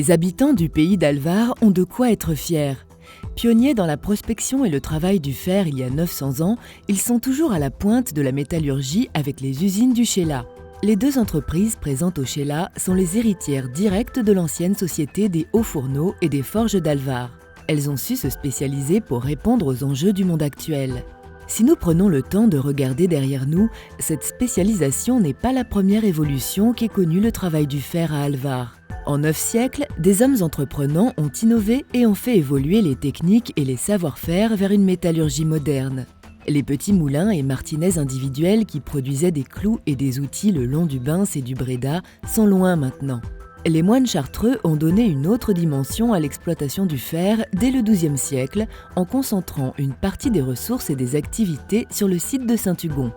Les habitants du pays d'Alvar ont de quoi être fiers. Pionniers dans la prospection et le travail du fer il y a 900 ans, ils sont toujours à la pointe de la métallurgie avec les usines du Sheila. Les deux entreprises présentes au Sheila sont les héritières directes de l'ancienne société des hauts fourneaux et des forges d'Alvar. Elles ont su se spécialiser pour répondre aux enjeux du monde actuel. Si nous prenons le temps de regarder derrière nous, cette spécialisation n'est pas la première évolution qu'ait connue le travail du fer à Alvar. En 9 siècles, des hommes entreprenants ont innové et ont fait évoluer les techniques et les savoir-faire vers une métallurgie moderne. Les petits moulins et martinets individuels qui produisaient des clous et des outils le long du Bains et du Bréda sont loin maintenant. Les moines chartreux ont donné une autre dimension à l'exploitation du fer dès le XIIe siècle en concentrant une partie des ressources et des activités sur le site de Saint-Hugon.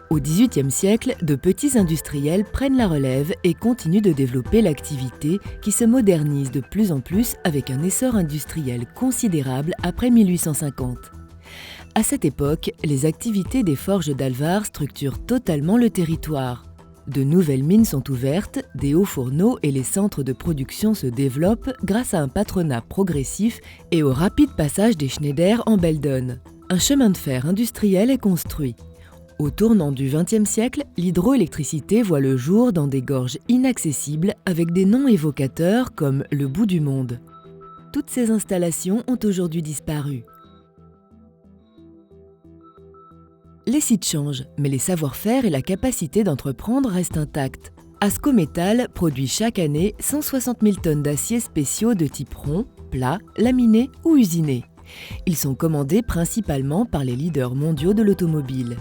Au XVIIIe siècle, de petits industriels prennent la relève et continuent de développer l'activité qui se modernise de plus en plus avec un essor industriel considérable après 1850. À cette époque, les activités des forges d'Alvar structurent totalement le territoire. De nouvelles mines sont ouvertes, des hauts fourneaux et les centres de production se développent grâce à un patronat progressif et au rapide passage des Schneider en Beldon. Un chemin de fer industriel est construit. Au tournant du XXe siècle, l'hydroélectricité voit le jour dans des gorges inaccessibles avec des noms évocateurs comme le bout du monde. Toutes ces installations ont aujourd'hui disparu. Les sites changent, mais les savoir-faire et la capacité d'entreprendre restent intacts. Asco Métal produit chaque année 160 000 tonnes d'acier spéciaux de type rond, plat, laminé ou usiné. Ils sont commandés principalement par les leaders mondiaux de l'automobile.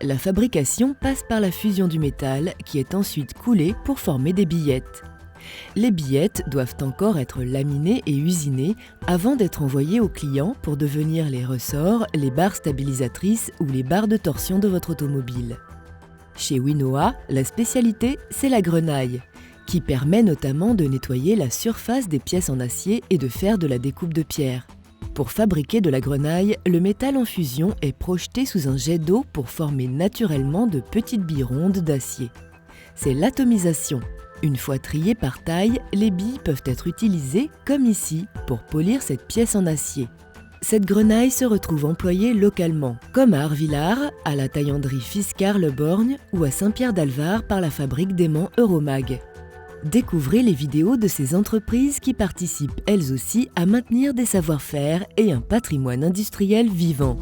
La fabrication passe par la fusion du métal qui est ensuite coulé pour former des billettes. Les billettes doivent encore être laminées et usinées avant d'être envoyées aux clients pour devenir les ressorts, les barres stabilisatrices ou les barres de torsion de votre automobile. Chez Winoa, la spécialité, c'est la grenaille, qui permet notamment de nettoyer la surface des pièces en acier et de faire de la découpe de pierre. Pour fabriquer de la grenaille, le métal en fusion est projeté sous un jet d'eau pour former naturellement de petites billes rondes d'acier. C'est l'atomisation. Une fois triées par taille, les billes peuvent être utilisées, comme ici, pour polir cette pièce en acier. Cette grenaille se retrouve employée localement, comme à Arvillars, à la taillanderie Fiscar-Le Borgne ou à Saint-Pierre-d'Alvar par la fabrique d'aimants Euromag. Découvrez les vidéos de ces entreprises qui participent elles aussi à maintenir des savoir-faire et un patrimoine industriel vivant.